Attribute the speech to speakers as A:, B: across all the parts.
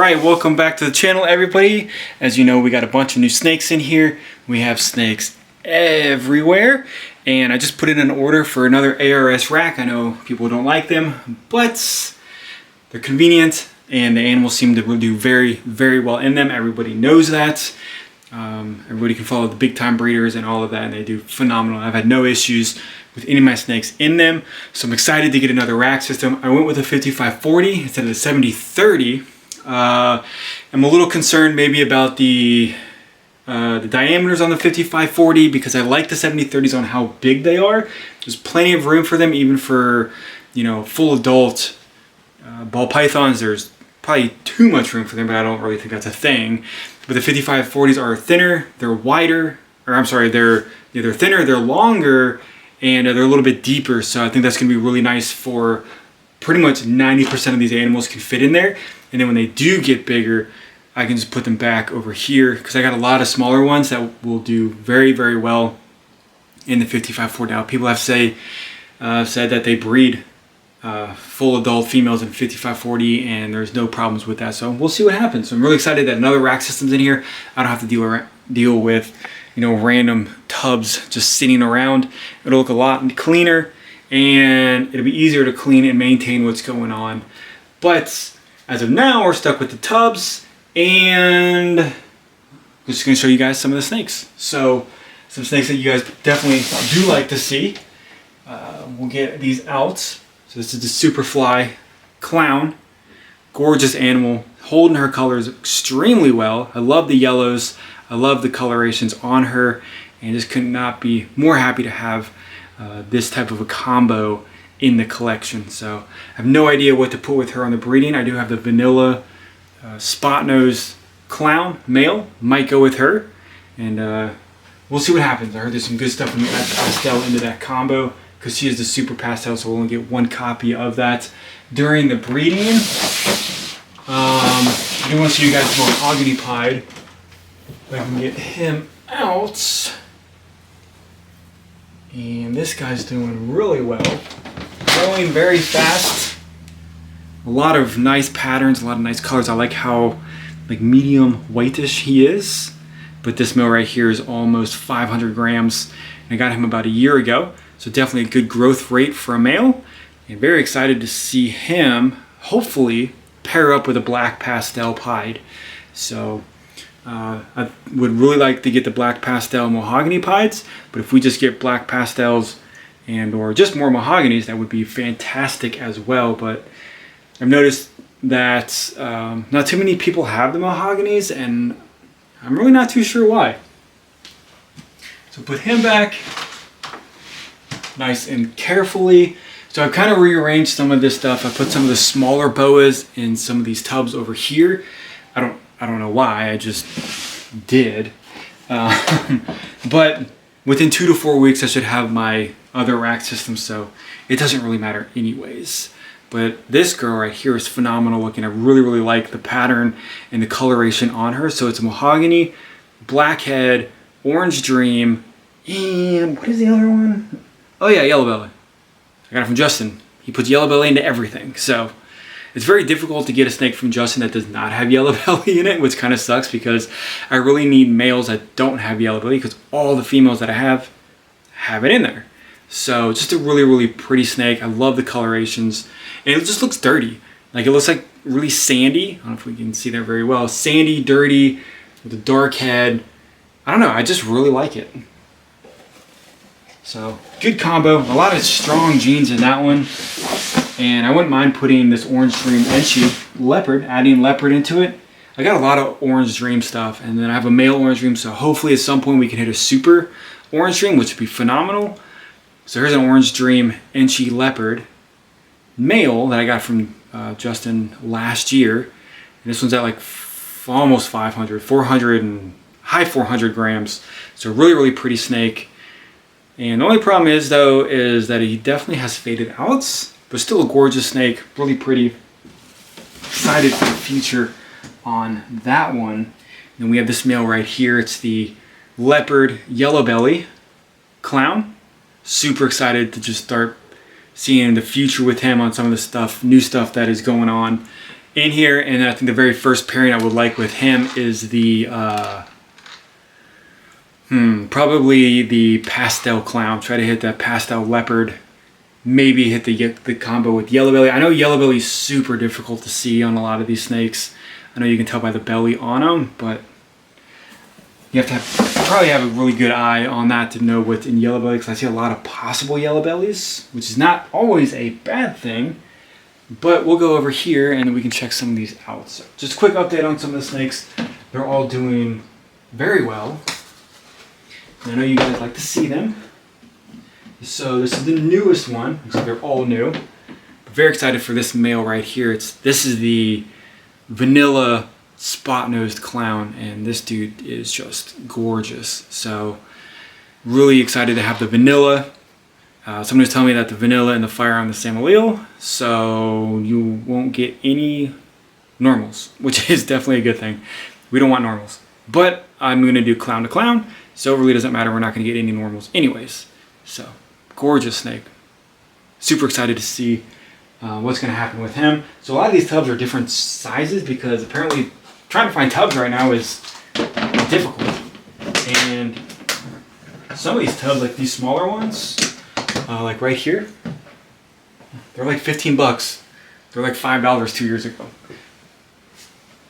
A: Alright, welcome back to the channel, everybody. As you know, we got a bunch of new snakes in here. We have snakes everywhere, and I just put in an order for another ARS rack. I know people don't like them, but they're convenient and the animals seem to do very, very well in them. Everybody knows that. Everybody can follow the big time breeders and all of that, and they do phenomenal. I've had no issues with any of my snakes in them, so I'm excited to get another rack system. I went with a 5540 instead of the 7030. I'm a little concerned maybe about the diameters on the 5540 because I like the 7030s on how big they are. There's plenty of room for them, even for, you know, full adult ball pythons. There's probably too much room for them, but I don't really think that's a thing. But the 5540s are thinner, they're wider, or I'm sorry, they're thinner, they're longer, and they're a little bit deeper. So I think that's going to be really nice for pretty much 90% of these animals can fit in there. And then when they do get bigger, I can just put them back over here because I got a lot of smaller ones that will do very, very well in the 5540. Now, people have said that they breed full adult females in 5540 and there's no problems with that. So we'll see what happens. So I'm really excited that another rack system's in here. I don't have to deal with, you know, random tubs just sitting around. It'll look a lot cleaner and it'll be easier to clean and maintain what's going on. But as of now, we're stuck with the tubs, and I'm just going to show you guys some of the snakes. So, some snakes that you guys definitely do like to see. We'll get these out. So this is the Superfly Clown. Gorgeous animal, holding her colors extremely well. I love the yellows. I love the colorations on her, and just could not be more happy to have this type of a combo in the collection. So I have no idea what to put with her on the breeding. I do have the vanilla spot nose clown male, might go with her, and we'll see what happens. I heard there's some good stuff in the pastel into that combo because she is the super pastel, so we'll only get one copy of that during the breeding. I do want to show you guys more mahogany pied. If I can get him out. And this guy's doing really well. Growing very fast. A lot of nice patterns, a lot of nice colors. I like how medium whitish he is. But this male right here is almost 500 grams. I got him about a year ago. So definitely a good growth rate for a male. And very excited to see him hopefully pair up with a black pastel pied. So I would really like to get the black pastel mahogany pieds, but if we just get black pastels and or just more mahoganies, that would be fantastic as well. But I've noticed that not too many people have the mahoganies, and I'm really not too sure why. So put him back nice and carefully. So I've kind of rearranged some of this stuff. I put some of the smaller boas in some of these tubs over here. I don't know why, I just did. But within 2 to 4 weeks, I should have my other rack system, so it doesn't really matter anyways. But this girl right here is phenomenal looking. I really, really like the pattern and the coloration on her. So it's a mahogany, blackhead, orange dream, and what is the other one? Oh yeah, yellow belly. I got it from Justin. He puts yellow belly into everything, so it's very difficult to get a snake from Justin that does not have yellow belly in it, which kind of sucks because I really need males that don't have yellow belly because all the females that I have it in there. So just a really, really pretty snake. I love the colorations. And it just looks dirty. Like it looks like really sandy. I don't know if we can see that very well. Sandy, dirty, with a dark head. I don't know, I just really like it. So good combo. A lot of strong genes in that one. And I wouldn't mind putting this Orange Dream Enchi leopard, adding leopard into it. I got a lot of Orange Dream stuff, and then I have a male Orange Dream, so hopefully at some point we can hit a super Orange Dream, which would be phenomenal. So here's an Orange Dream Enchi leopard male that I got from Justin last year. And this one's at like almost 500, 400 and high 400 grams. So really, really pretty snake. And the only problem is though, is that he definitely has faded outs. But still a gorgeous snake, really pretty. Excited for the future on that one. And we have this male right here. It's the leopard yellow belly clown. Super excited to just start seeing the future with him on some of the stuff, new stuff that is going on. in here. And I think the very first pairing I would like with him is the probably the pastel clown. Try to hit that pastel leopard. Maybe hit the combo with yellow belly. I know yellow belly is super difficult to see on a lot of these snakes. I know you can tell by the belly on them, but you have to probably have a really good eye on that to know what's in yellow belly, because I see a lot of possible yellow bellies, which is not always a bad thing. But we'll go over here and then we can check some of these out. So just a quick update on some of the snakes. They're all doing very well. And I know you guys like to see them. So this is the newest one. Looks like they're all new. Very excited for this male right here. This is the vanilla spot-nosed clown, and this dude is just gorgeous. So really excited to have the vanilla. Someone was telling me that the vanilla and the fire are on the same allele, so you won't get any normals, which is definitely a good thing. We don't want normals. But I'm going to do clown to clown, so it really doesn't matter. We're not going to get any normals anyways. So, gorgeous snake. Super excited to see what's going to happen with him. So a lot of these tubs are different sizes, because apparently trying to find tubs right now is difficult. And some of these tubs, like these smaller ones, like right here, they're like 15 bucks. They're like $5 2 years ago.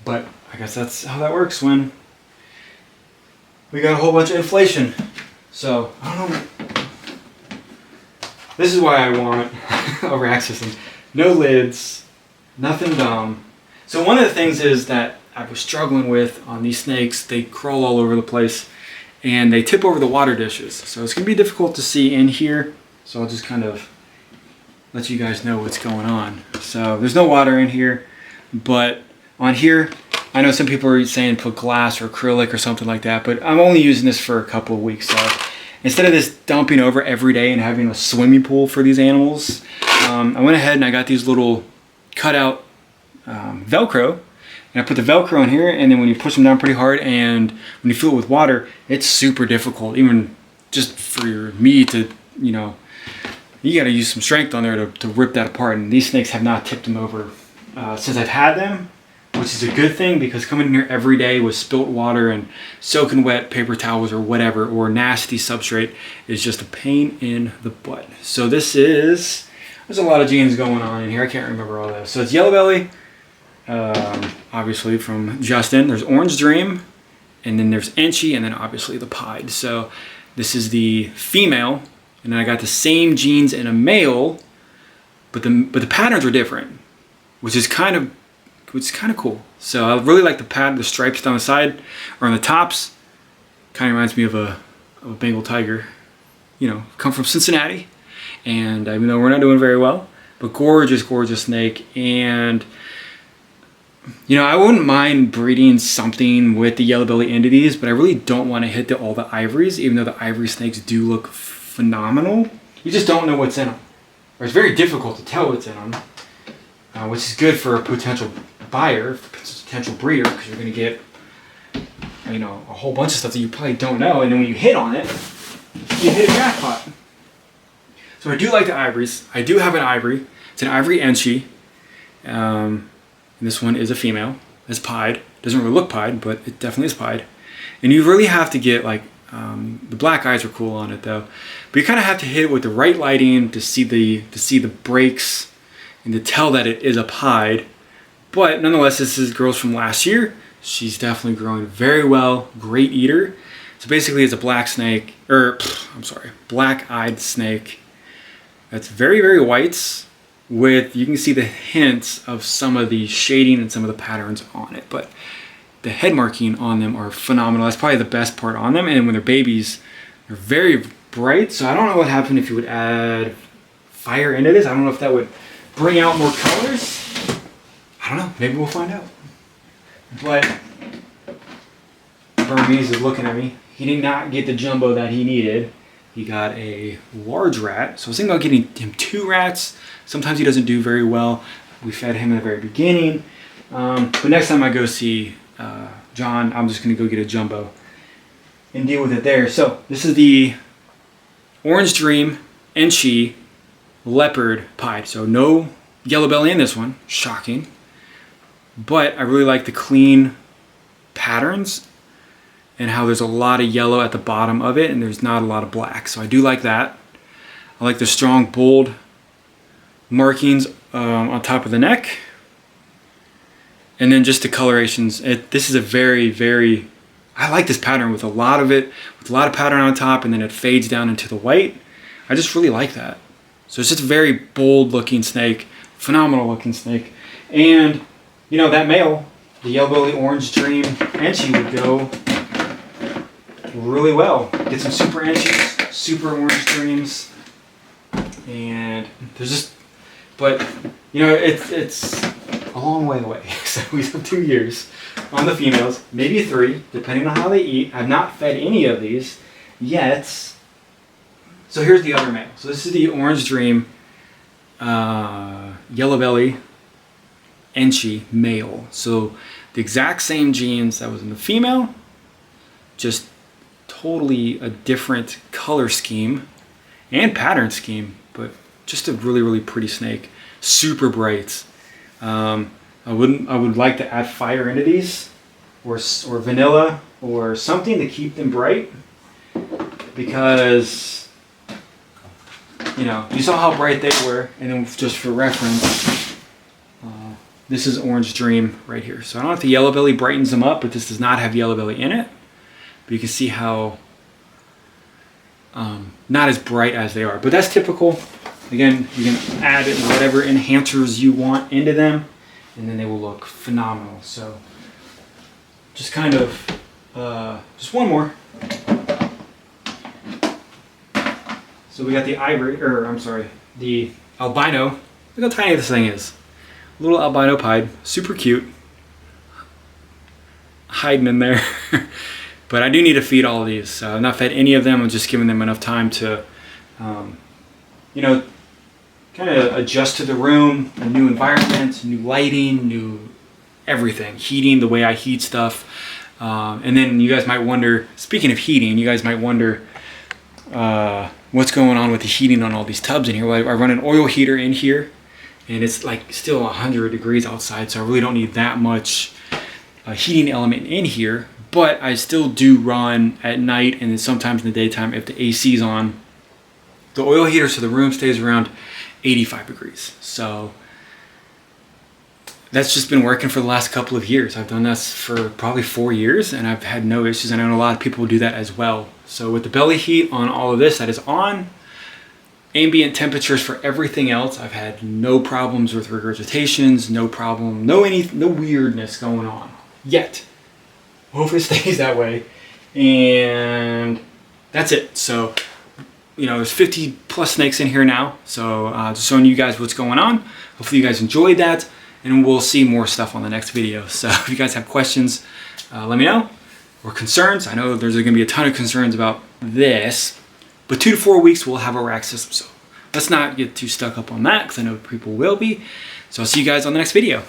A: But I guess that's how that works when we got a whole bunch of inflation. So, I don't know. This is why I want a rack system. No lids, nothing dumb. So one of the things is that I was struggling with on these snakes, they crawl all over the place and they tip over the water dishes. So it's gonna be difficult to see in here. So I'll just kind of let you guys know what's going on. So there's no water in here, but on here, I know some people are saying put glass or acrylic or something like that, but I'm only using this for a couple of weeks. So instead of this dumping over every day and having a swimming pool for these animals, I went ahead and I got these little cutout Velcro, and I put the Velcro on here, and then when you push them down pretty hard and when you fill it with water, it's super difficult, even just for me to, you know, you got to use some strength on there to rip that apart. And these snakes have not tipped them over since I've had them, which is a good thing, because coming in here every day with spilt water and soaking wet paper towels or whatever, or nasty substrate, is just a pain in the butt. So there's a lot of genes going on in here. I can't remember all those. So it's yellow belly, obviously from Justin. There's Orange Dream, and then there's Enchi, and then obviously the Pied. So this is the female, and then I got the same genes in a male, but the patterns are different, which is kind of cool. So I really like the stripes down the side or on the tops. Kind of reminds me of a Bengal tiger. You know, come from Cincinnati, and even though we're not doing very well, but gorgeous snake. And you know, I wouldn't mind breeding something with the yellow belly into these, but I really don't want to hit all the ivories, even though the ivory snakes do look phenomenal. You just don't know what's in them, or it's very difficult to tell what's in them, which is good for a potential buyer, potential breeder, because you're going to get, you know, a whole bunch of stuff that you probably don't know, and then when you hit on it, you hit a jackpot. So I do like the ivories. I do have an ivory. It's an ivory Enchi. And this one is a female. It's pied. Doesn't really look pied, but it definitely is pied. And you really have to get like, the black eyes are cool on it though, but you kind of have to hit it with the right lighting to see the breaks and to tell that it is a pied. But nonetheless, this is girls from last year. She's definitely growing very well. Great eater. So basically, it's a black snake, black-eyed snake. That's very, very white. You can see the hints of some of the shading and some of the patterns on it. But the head marking on them are phenomenal. That's probably the best part on them. And when they're babies, they're very bright. So I don't know what happened if you would add fire into this. I don't know if that would bring out more colors. I don't know. Maybe we'll find out. But Burmese is looking at me. He did not get the jumbo that he needed. He got a large rat. So I was thinking about getting him 2 rats. Sometimes he doesn't do very well. We fed him in the very beginning. But next time I go see John, I'm just going to go get a jumbo and deal with it there. So this is the Orange Dream Enchi Leopard Pied. So no yellow belly in this one. Shocking. but I really like the clean patterns and how there's a lot of yellow at the bottom of it and there's not a lot of black. So I do like that. I like the strong, bold markings on top of the neck. And then just the colorations. This is a very, I like this pattern with a lot of it, with a lot of pattern on top, and then it fades down into the white. I just really like that. So it's just a very bold looking snake, phenomenal looking snake. And you know, that male, the yellow belly orange dream Enchi would go really well. Get some super Enchis, super orange dreams, and there's just, but you know, it's a long way away. So we have 2 years on the females, maybe 3, depending on how they eat. I've not fed any of these yet. So here's the other male. So this is the orange dream yellow belly Enchi male. So the exact same genes that was in the female, just totally a different color scheme and pattern scheme, but just a really pretty snake. Super bright. I would like to add fire into these, or vanilla, or something to keep them bright, because you know, you saw how bright they were. And then just for reference, this is Orange Dream right here. So I don't know if the yellow belly brightens them up, but this does not have yellow belly in it. But you can see how not as bright as they are. But that's typical. Again, you can add whatever enhancers you want into them, and then they will look phenomenal. So just kind of, just one more. So we got the ivory, or I'm sorry, the albino. Look how tiny this thing is. Little albino pied, super cute. Hiding in there. But I do need to feed all of these. I've not fed any of them. I'm just giving them enough time to, you know, kind of adjust to the room, a new environment, new lighting, new everything. Heating, the way I heat stuff. And then you guys might wonder, speaking of heating, you guys might wonder what's going on with the heating on all these tubs in here. Well, I run an oil heater in here, and it's like still 100 degrees outside, so I really don't need that much heating element in here. But I still do run at night and then sometimes in the daytime if the AC's on the oil heater, so the room stays around 85 degrees. So that's just been working for the last couple of years. I've done this for probably 4 years and I've had no issues, and I know a lot of people do that as well. So with the belly heat on all of this that is on, ambient temperatures for everything else, I've had no problems with regurgitations, no problem, no weirdness going on yet. Hopefully it stays that way. And that's it. So, you know, there's 50 plus snakes in here now. So just showing you guys what's going on. Hopefully you guys enjoyed that, and we'll see more stuff on the next video. So if you guys have questions, let me know, or concerns. I know there's going to be a ton of concerns about this, but 2 to 4 weeks we'll have a rack system. So let's not get too stuck up on that, because I know people will be. So I'll see you guys on the next video.